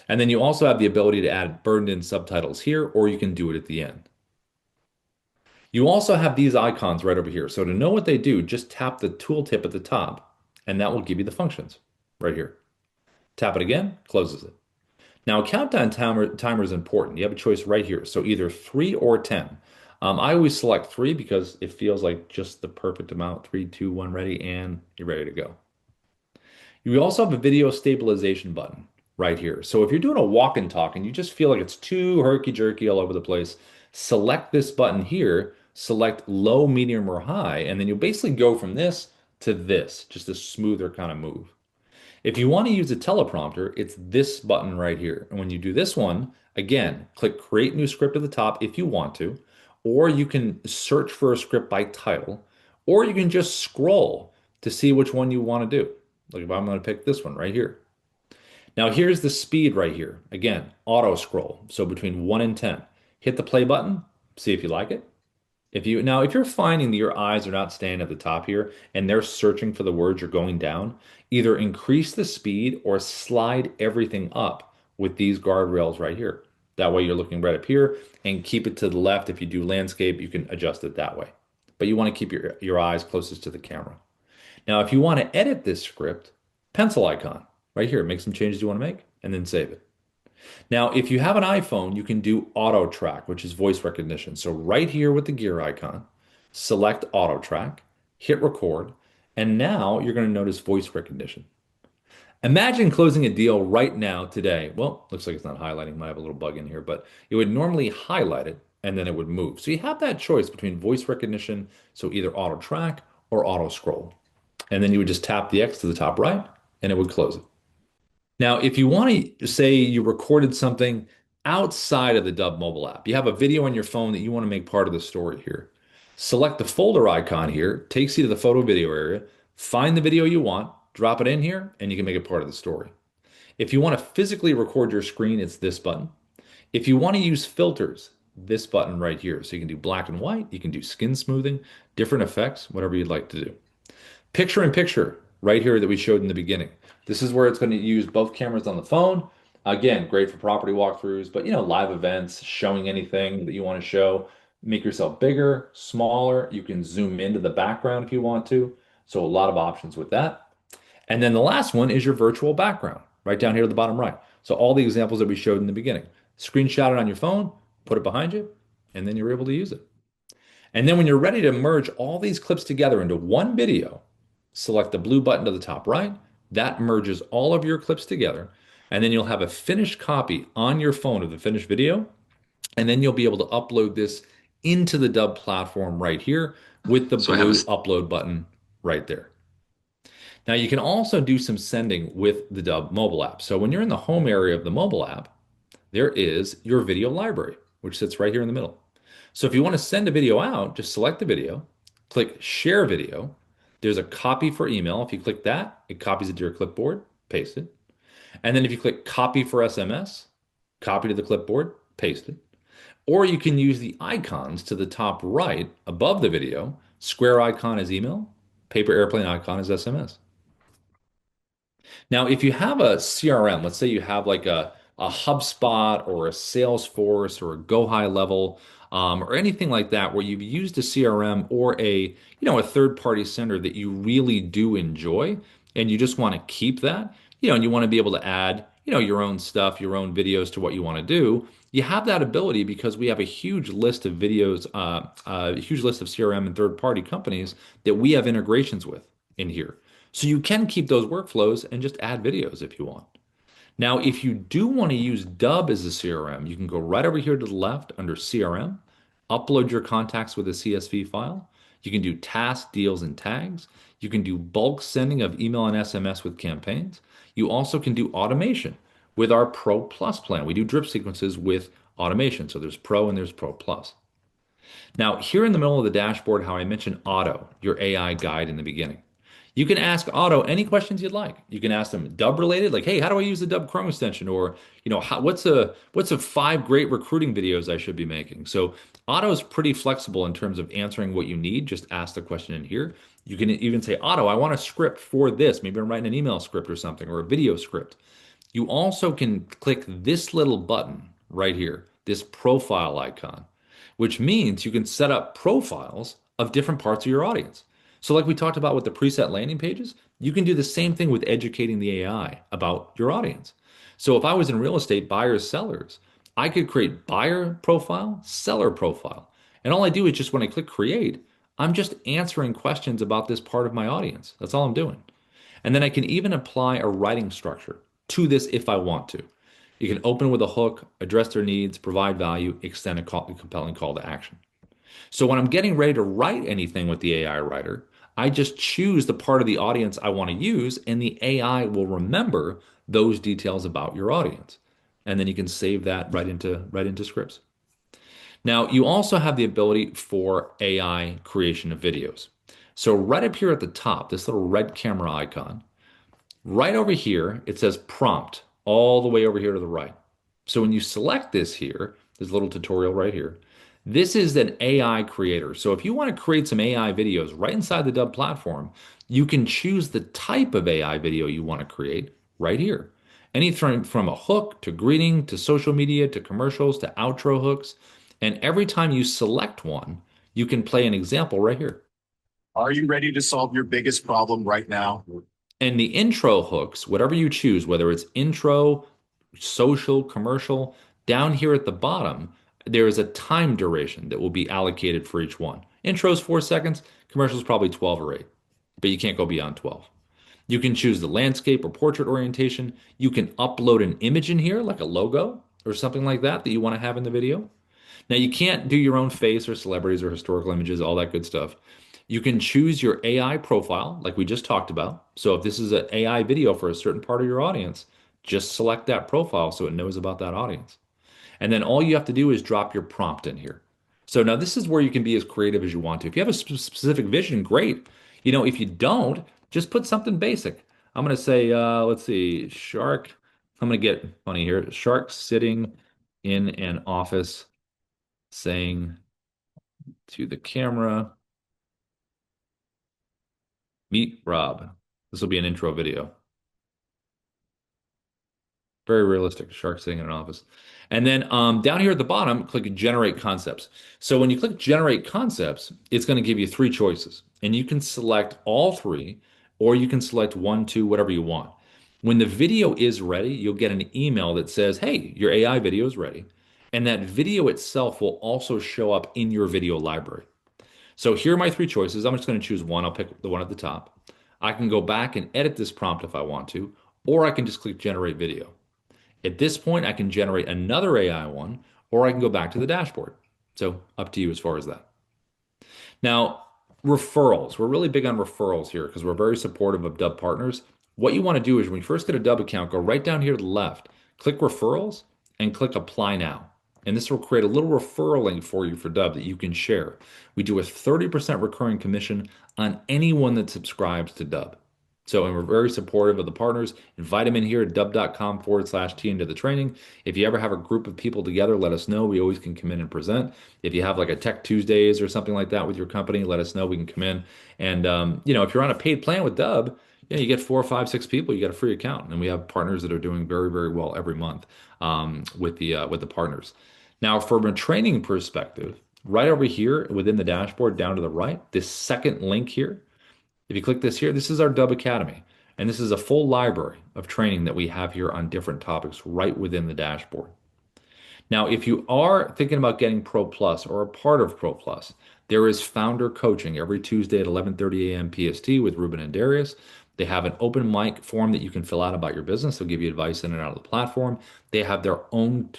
And then you also have the ability to add burned in subtitles here, or you can do it at the end. You also have these icons right over here. So to know what they do, just tap the tooltip at the top, and that will give you the functions right here. Tap it again, closes it. Now, a countdown timer is important. You have a choice right here. So either 3 or 10. I always select 3 because it feels like just the perfect amount. 3, 2, 1, ready, and you're ready to go. You also have a video stabilization button right here. So if you're doing a walk and talk and you just feel like it's too herky-jerky all over the place, select this button here, select low, medium, or high, and then you'll basically go from this to this, just a smoother kind of move. If you want to use a teleprompter, it's this button right here. And when you do this one, again, click Create New Script at the top if you want to, or you can search for a script by title, or you can just scroll to see which one you want to do. Like if I'm going to pick this one right here. Now here's the speed right here. Again, auto scroll. So between 1 and 10. Hit the play button, see if you like it. If you're finding that your eyes are not staying at the top here and they're searching for the words you're going down, either increase the speed or slide everything up with these guardrails right here. That way you're looking right up here and keep it to the left. If you do landscape, you can adjust it that way. But you want to keep your eyes closest to the camera. Now, if you want to edit this script, pencil icon right here, make some changes you want to make and then save it. Now, if you have an iPhone, you can do auto track, which is voice recognition. So right here with the gear icon, select auto track, hit record, and now you're going to notice voice recognition. Imagine closing a deal right now today. Well, looks like it's not highlighting. Might have a little bug in here, but it would normally highlight it and then it would move. So you have that choice between voice recognition, so either auto track or auto scroll. And then you would just tap the X to the top right and it would close it. Now, if you want to say you recorded something outside of the Dubb mobile app, you have a video on your phone that you want to make part of the story here. Select the folder icon here, takes you to the photo video area, find the video you want, drop it in here, and you can make it part of the story. If you want to physically record your screen, it's this button. If you want to use filters, this button right here. So you can do black and white, you can do skin smoothing, different effects, whatever you'd like to do. Picture in picture, right here that we showed in the beginning. This is where it's going to use both cameras on the phone. Again, great for property walkthroughs, but live events, showing anything that you want to show. Make yourself bigger, smaller. You can zoom into the background if you want to. So a lot of options with that. And then the last one is your virtual background, right down here at the bottom right. So all the examples that we showed in the beginning. Screenshot it on your phone, put it behind you, and then you're able to use it. And then when you're ready to merge all these clips together into one video, select the blue button to the top right. That merges all of your clips together. And then you'll have a finished copy on your phone of the finished video. And then you'll be able to upload this into the Dubb platform right here with the blue upload button right there. Now you can also do some sending with the Dubb mobile app. So when you're in the home area of the mobile app, there is your video library, which sits right here in the middle. So if you want to send a video out, just select the video, click share video. There's a copy for email. If you click that, it copies it to your clipboard, paste it. And then if you click copy for SMS, copy to the clipboard, paste it. Or you can use the icons to the top right above the video. Square icon is email, paper airplane icon is SMS. Now, if you have a CRM, let's say you have like a HubSpot or a Salesforce or a Go High Level, or anything like that, where you've used a CRM or a third-party sender that you really do enjoy, and you just want to keep that, and you want to be able to add, your own stuff, your own videos to what you want to do. You have that ability because we have a huge list of videos, a huge list of CRM and third-party companies that we have integrations with in here. So you can keep those workflows and just add videos if you want. Now, if you do want to use Dubb as a CRM, you can go right over here to the left under CRM, upload your contacts with a CSV file. You can do tasks, deals, and tags. You can do bulk sending of email and SMS with campaigns. You also can do automation with our Pro Plus plan. We do drip sequences with automation. So there's Pro and there's Pro Plus. Now, here in the middle of the dashboard, how I mentioned Auto, your AI guide in the beginning. You can ask Auto any questions you'd like. You can ask them Dubb related, like, hey, how do I use the Dubb Chrome extension? Or, what's a 5 great recruiting videos I should be making? So Auto is pretty flexible in terms of answering what you need. Just ask the question in here. You can even say, Auto, I want a script for this. Maybe I'm writing an email script or something, or a video script. You also can click this little button right here, this profile icon, which means you can set up profiles of different parts of your audience. So, like we talked about with the preset landing pages, you can do the same thing with educating the AI about your audience. So, if I was in real estate, buyers, sellers, I could create buyer profile, seller profile. And all I do is just when I click create, I'm just answering questions about this part of my audience. That's all I'm doing. And then I can even apply a writing structure to this if I want to. You can open with a hook, address their needs, provide value, extend a compelling call to action. So when I'm getting ready to write anything with the AI writer, I just choose the part of the audience I want to use, and the AI will remember those details about your audience. And then you can save that right into scripts. Now, you also have the ability for AI creation of videos. So right up here at the top, this little red camera icon, right over here, it says prompt all the way over here to the right. So when you select this here, this little tutorial right here, this is an AI creator. So if you want to create some AI videos right inside the Dubb platform, you can choose the type of AI video you want to create right here. Anything from a hook to greeting to social media to commercials to outro hooks. And every time you select one, you can play an example right here. Are you ready to solve your biggest problem right now? And the intro hooks, whatever you choose, whether it's intro, social, commercial, down here at the bottom, there is a time duration that will be allocated for each one. Intro is 4 seconds, commercial is probably 12 or 8, but you can't go beyond 12. You can choose the landscape or portrait orientation. You can upload an image in here, like a logo or something like that you want to have in the video. Now, you can't do your own face or celebrities or historical images, all that good stuff. You can choose your AI profile, like we just talked about. So if this is an AI video for a certain part of your audience, just select that profile so it knows about that audience. And then all you have to do is drop your prompt in here. So now this is where you can be as creative as you want to. If you have a specific vision, great. If you don't, just put something basic. I'm going to say, let's see, shark. I'm going to get funny here. Shark sitting in an office saying to the camera, meet Rob. This will be an intro video. Very realistic. Shark sitting in an office. And then down here at the bottom, click Generate Concepts. So when you click Generate Concepts, it's going to give you 3 choices. And you can select all 3, or you can select 1, 2, whatever you want. When the video is ready, you'll get an email that says, hey, your AI video is ready. And that video itself will also show up in your video library. So here are my 3 choices. I'm just going to choose one. I'll pick the one at the top. I can go back and edit this prompt if I want to, or I can just click Generate Video. At this point, I can generate another AI one, or I can go back to the dashboard. So up to you as far as that. Now, referrals. We're really big on referrals here because we're very supportive of Dubb partners. What you want to do is when you first get a Dubb account, go right down here to the left, click referrals, and click apply now. And this will create a little referral link for you for Dubb that you can share. We do a 30% recurring commission on anyone that subscribes to Dubb. So, and we're very supportive of the partners. Invite them in here at dubb.com/T into the training. If you ever have a group of people together, let us know. We always can come in and present. If you have like a Tech Tuesdays or something like that with your company, let us know. We can come in. And, if you're on a paid plan with Dubb, you get 4, 5, 6 people, you get a free account. And we have partners that are doing very, very well every month with the partners. Now, from a training perspective, right over here within the dashboard down to the right, this second link here, if you click this here, this is our Dubb Academy. And this is a full library of training that we have here on different topics right within the dashboard. Now, if you are thinking about getting Pro Plus or a part of Pro Plus, there is founder coaching every Tuesday at 11:30 a.m. PST with Ruben and Darius. They have an open mic form that you can fill out about your business. They'll give you advice in and out of the platform. They have their own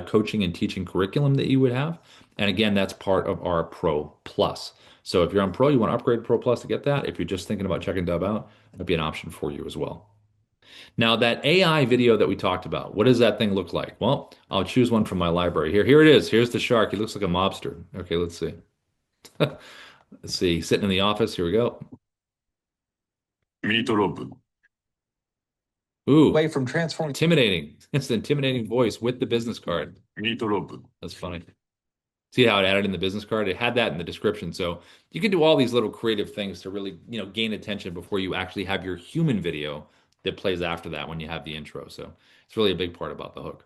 coaching and teaching curriculum that you would have. And again, that's part of our Pro Plus. So if you're on Pro, you want to upgrade to Pro Plus to get that. If you're just thinking about checking Dubb out, that'd be an option for you as well. Now, that AI video that we talked about, what does that thing look like? Well, I'll choose one from my library here. Here it is. Here's the shark. He looks like a mobster. Okay, let's see. Let's see. Sitting in the office. Here we go. Meet Rob. Ooh, Away from transforming. intimidating. It's an intimidating voice with the business card. Meet Rob. That's funny. See how it added in the business card? It had that in the description. So you can do all these little creative things to really, gain attention before you actually have your human video that plays after that when you have the intro. So it's really a big part about the hook.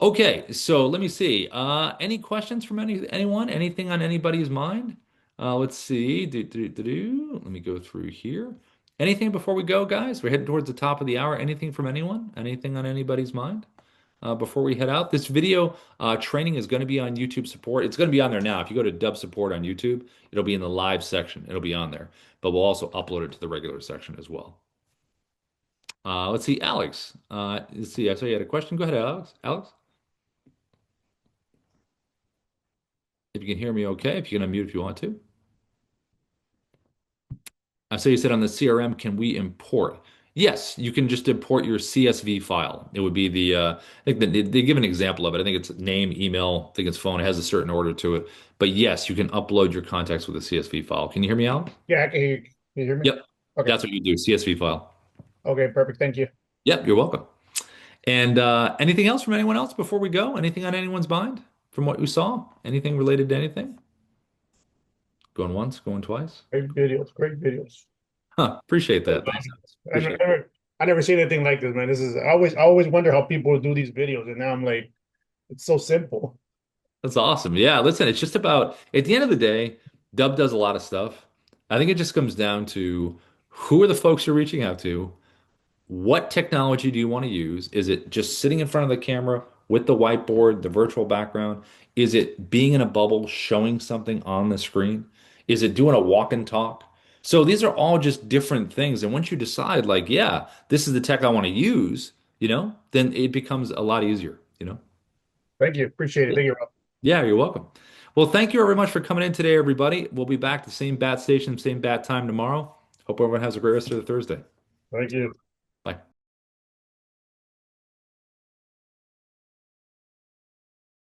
Okay, so let me see. Any questions from anyone? Anything on anybody's mind? Let's see. Let me go through here. Anything before we go, guys? We're heading towards the top of the hour. Anything from anyone? Anything on anybody's mind? Before we head out, this video training is going to be on YouTube support. It's going to be on there now. If you go to Dubb support on YouTube, it'll be in the live section. It'll be on there, but we'll also upload it to the regular section as well. Let's see, Alex. Let's see. I saw you had a question. Go ahead, Alex. Alex, if you can hear me, okay. If you can unmute if you want to. I saw you said on the CRM, can we import? Yes, you can just import your CSV file. It would be I think that they give an example of it. I think it's name, email, I think it's phone. It has a certain order to it. But yes, you can upload your contacts with a CSV file. Can you hear me, Alex? Yeah, I can hear you. Can you hear me? Yep. Okay. That's what you do, CSV file. Okay, perfect. Thank you. Yep, you're welcome. And anything else from anyone else before we go? Anything on anyone's mind from what you saw? Anything related to anything? Going once, going twice? Great videos. Great videos. Huh, appreciate that. Thanks. I Appreciate it. never seen anything like this, man. I always wonder how people do these videos, and now I'm like, it's so simple. That's awesome. Yeah, listen, it's just about, at the end of the day, Dubb does a lot of stuff. I think it just comes down to who are the folks you're reaching out to? What technology do you want to use? Is it just sitting in front of the camera with the whiteboard, the virtual background? Is it being in a bubble, showing something on the screen? Is it doing a walk and talk? So these are all just different things. And once you decide, like, yeah, this is the tech I want to use, then it becomes a lot easier. Thank you. Appreciate it. Thank you, Rob. Yeah, you're welcome. Well, thank you very much for coming in today, everybody. We'll be back the same bat station, same bat time tomorrow. Hope everyone has a great rest of the Thursday. Thank you.